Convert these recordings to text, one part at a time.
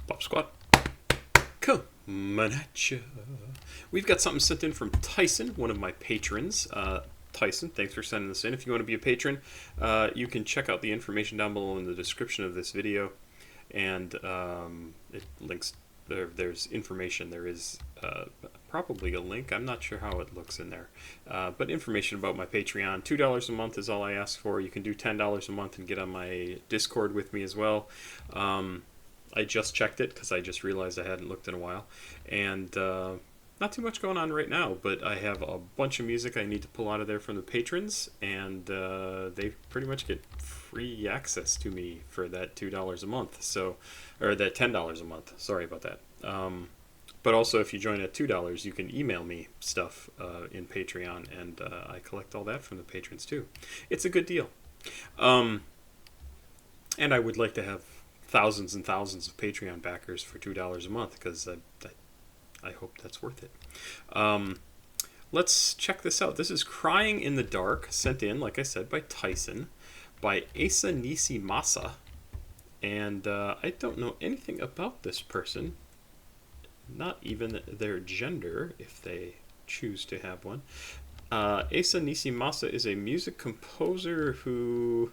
Pop Squad, coming at ya. We've got something sent in from Tyson, one of my patrons. Tyson, thanks for sending this in. If you want to be a patron, you can check out the information down below in the description of this video, and it links. There's information. There is probably a link. I'm not sure how it looks in there, but information about my Patreon. $2 a month is all I ask for. You can do $10 a month and get on my Discord with me as well. I just checked it because I just realized I hadn't looked in a while, and not too much going on right now, but I have a bunch of music I need to pull out of there from the patrons, and they pretty much get free access to me for that $2 a month, or that $10 a month. Sorry about that. But also, if you join at $2, you can email me stuff in Patreon, and I collect all that from the patrons too. It's a good deal. And I would like to have thousands and thousands of Patreon backers for $2 a month, because I hope that's worth it. Let's check this out. This is Crying in the Dark, sent in, like I said, by Tyson, by Nisi Masa. And I don't know anything about this person, not even their gender, if they choose to have one. Nisi Masa is a music composer who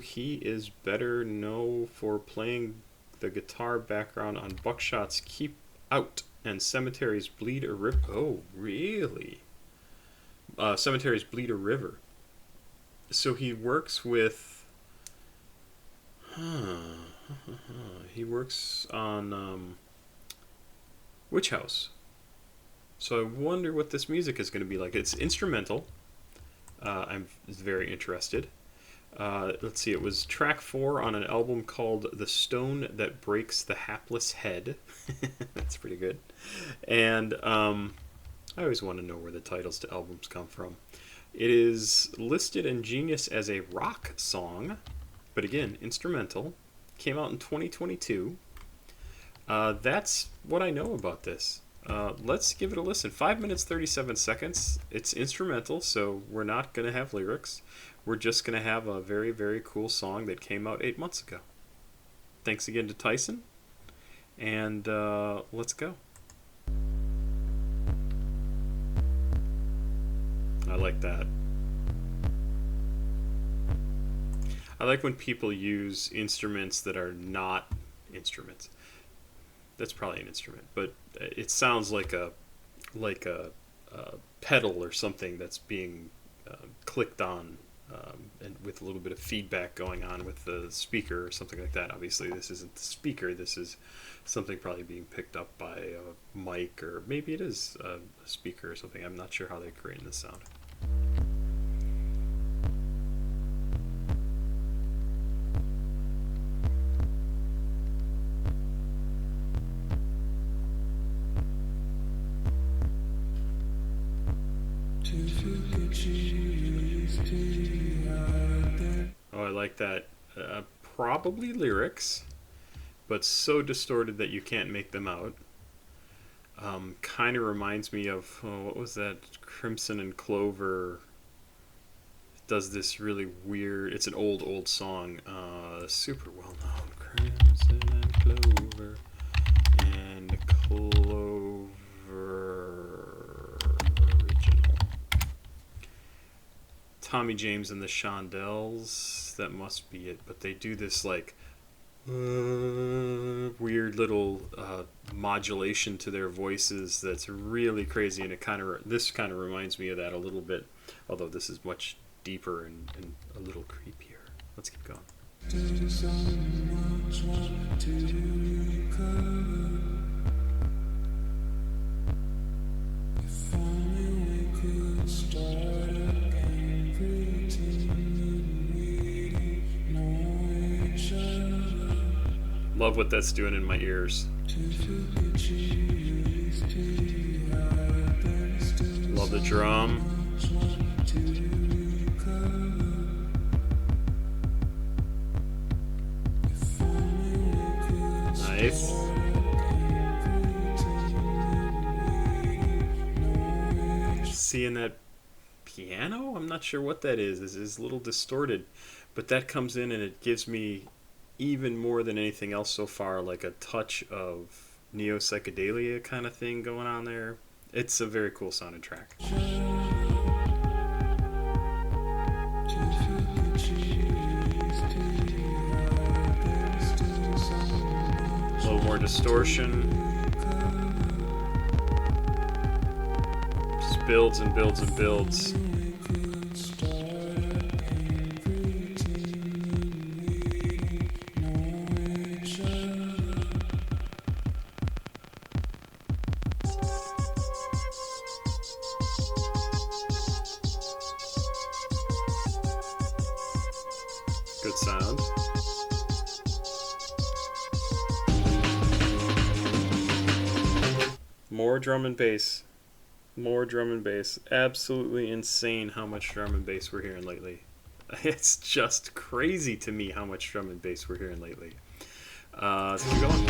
he is better known for playing the guitar background on Buckshot's Keep Out and Cemetery's Bleed a River. Oh, really? Cemetery's Bleed a River. So he works with... he works on Witch House. So I wonder what this music is going to be like. It's instrumental. I'm very interested. Let's see, it was track 4 on an album called The Stone That Breaks the Hapless Head. That's pretty good. And I always want to know where the titles to albums come from. It is listed in Genius as a rock song, but again, instrumental. Came out in 2022. That's what I know about this. Let's give it a listen. 5 minutes 37 seconds. It's instrumental, so we're not going to have lyrics. We're just going to have a very, very cool song that came out 8 months ago. Thanks again to Tyson, and let's go. I like that. I like when people use instruments that are not instruments. That's probably an instrument, but it sounds like a pedal or something that's being clicked on, and with a little bit of feedback going on with the speaker or something like that. Obviously, this isn't the speaker. This is something probably being picked up by a mic, or maybe it is a speaker or something. I'm not sure how they're creating this sound. Oh, I like that. Probably lyrics, but so distorted that you can't make them out. Kind of reminds me of, what was that? Crimson and Clover does this really weird, it's an old song, super well known. Crimson and Clover and Clover original. Tommy James and the Shondells, that must be it, but they do this like weird little modulation to their voices that's really crazy, and this kind of reminds me of that a little bit, although this is much deeper and a little creepier. Let's keep going. If only we could start again, love what that's doing in my ears. Love the drum. Nice. Seeing that piano? I'm not sure what that is. It's a little distorted, but that comes in and it gives me even more than anything else so far, like a touch of neo psychedelia kind of thing going on there. It's a very cool sounding track. A little more distortion. Just builds and builds and builds. Good sound. More drum and bass. More drum and bass. Absolutely insane how much drum and bass we're hearing lately. It's just crazy to me how much drum and bass we're hearing lately. Let's keep going.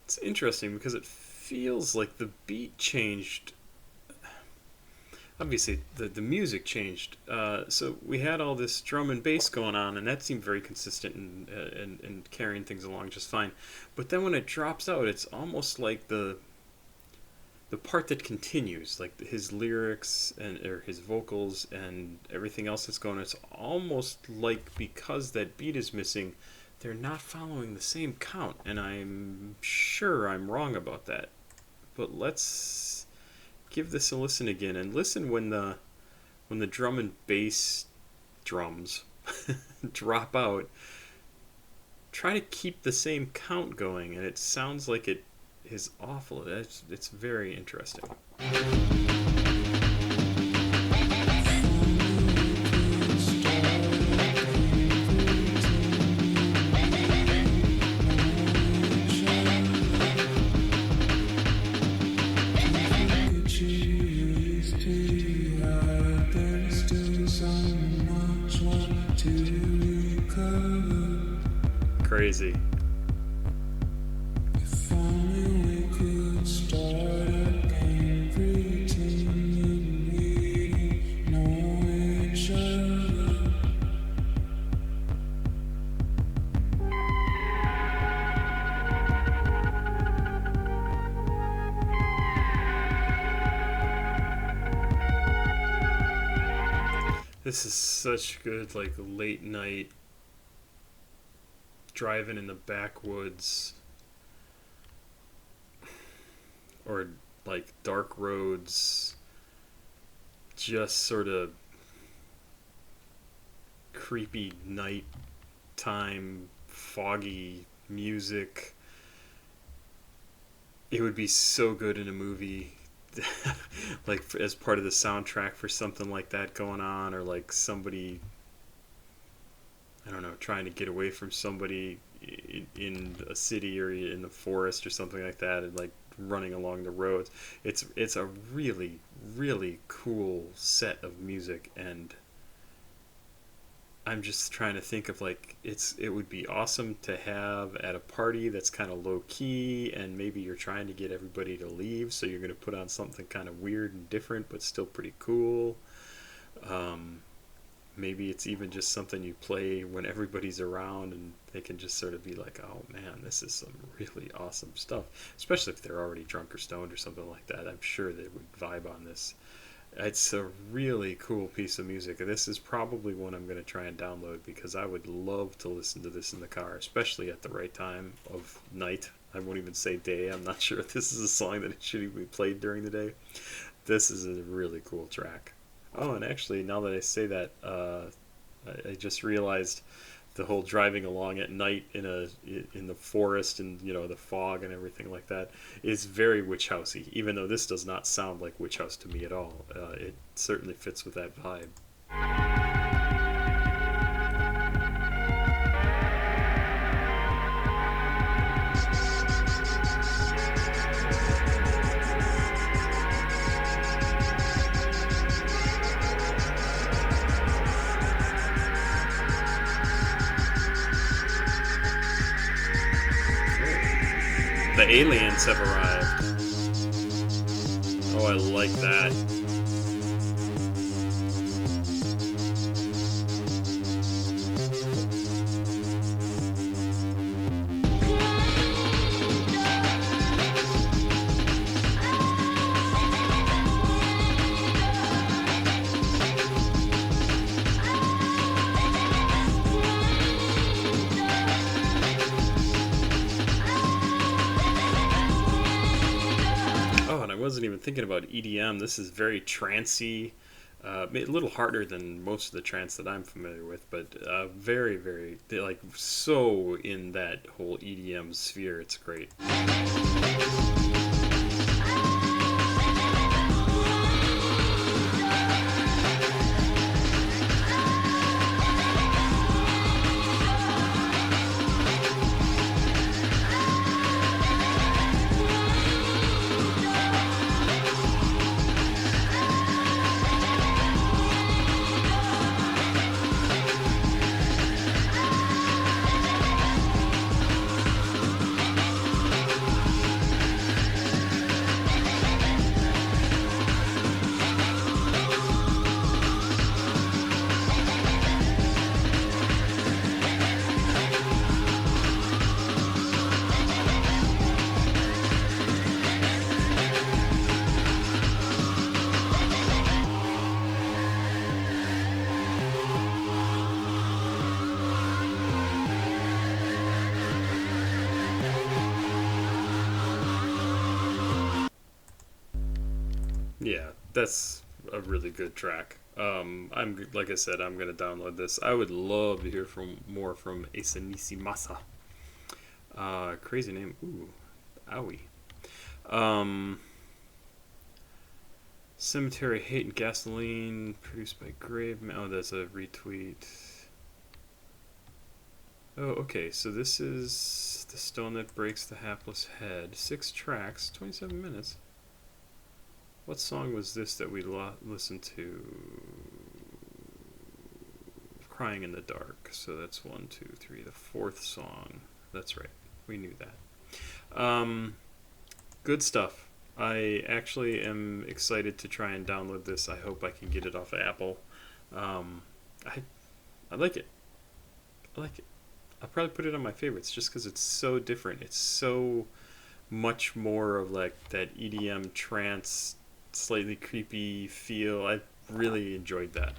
It's interesting because it feels like the beat changed. Obviously, the music changed. So we had all this drum and bass going on, and that seemed very consistent and carrying things along just fine. But then when it drops out, it's almost like the part that continues, like his lyrics and or his vocals and everything else that's going on. It's almost like because that beat is missing, they're not following the same count, and I'm sure I'm wrong about that. But let's give this a listen again and listen when the drum and bass drums drop out. Try to keep the same count going, and it sounds like it is awful. It's very interesting. Crazy. This is such good, like, late night driving in the backwoods or like dark roads, just sort of creepy nighttime foggy music. It would be so good in a movie. Like as part of the soundtrack for something like that going on, or like somebody, I don't know, trying to get away from somebody in a city or in the forest or something like that, and like running along the roads. It's a really, really cool set of music, and I'm just trying to think of like it would be awesome to have at a party that's kind of low key, and maybe you're trying to get everybody to leave, so you're going to put on something kind of weird and different but still pretty cool. um, Maybe it's even just something you play when everybody's around, and they can just sort of be like, oh man, this is some really awesome stuff, especially if they're already drunk or stoned or something like that. I'm sure they would vibe on this. It's a really cool piece of music. This is probably one I'm going to try and download because I would love to listen to this in the car, especially at the right time of night. I won't even say day. I'm not sure if this is a song that it should even be played during the day. This is a really cool track. Oh, and actually, now that I say that, I just realized the whole driving along at night in the forest, and the fog and everything like that is very witch housey. Even though this does not sound like witch house to me at all, it certainly fits with that vibe. The aliens have arrived. Oh, I like that. Oh, and I wasn't even thinking about EDM. This is very trancey, a little harder than most of the trance that I'm familiar with, but very, very, like, so in that whole EDM sphere. It's great. Yeah, that's a really good track. I'm like I said, I'm gonna download this. I would love to hear from more from Nisi Masa. Crazy name. Ooh, owie. Um, Cemetery Hate and Gasoline, produced by Grave. Oh, that's a retweet. Oh, okay. So this is the stone that breaks the hapless head. 6 tracks, 27 minutes. What song was this that we listened to? Crying in the Dark. So that's 1, 2, 3, the 4th song. That's right. We knew that. Good stuff. I actually am excited to try and download this. I hope I can get it off of Apple. I like it. I like it. I'll probably put it on my favorites just because it's so different. It's so much more of like that EDM trance, slightly creepy feel. I really enjoyed that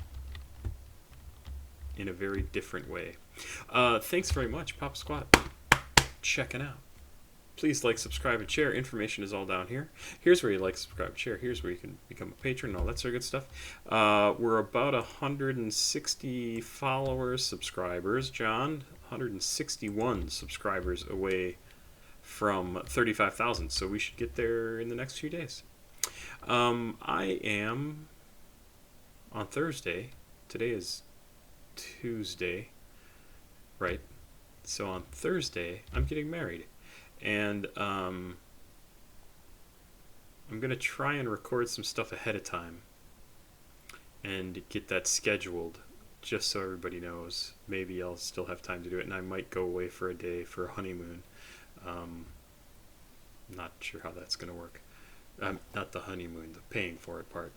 in a very different way. Thanks very much, Pop Squat. Checking out. Please like, subscribe, and share. Information is all down here. Here's where you like, subscribe, and share. Here's where you can become a patron and all that sort of good stuff. We're about 160 followers, subscribers. John, 161 subscribers away from 35,000. So we should get there in the next few days. I am on Thursday. Today is Tuesday, right? So on Thursday, I'm getting married. And I'm going to try and record some stuff ahead of time and get that scheduled. just so everybody knows. Maybe I'll still have time to do it, and I might go away for a day for a honeymoon. Not sure how that's going to work. Not the honeymoon, the paying for it part.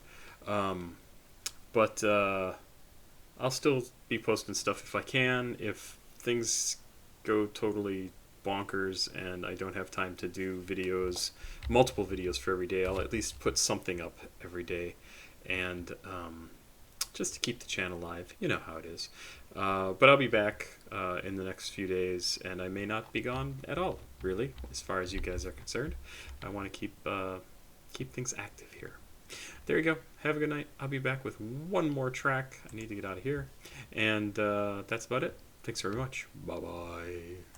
But I'll still be posting stuff if I can. If things go totally bonkers and I don't have time to do videos, multiple videos for every day, I'll at least put something up every day. And just to keep the channel alive. You know how it is. But I'll be back in the next few days, and I may not be gone at all, really, as far as you guys are concerned. I want to keep things active here. There you go. Have a good night. I'll be back with one more track. I need to get out of here. And that's about it. Thanks very much. Bye-bye.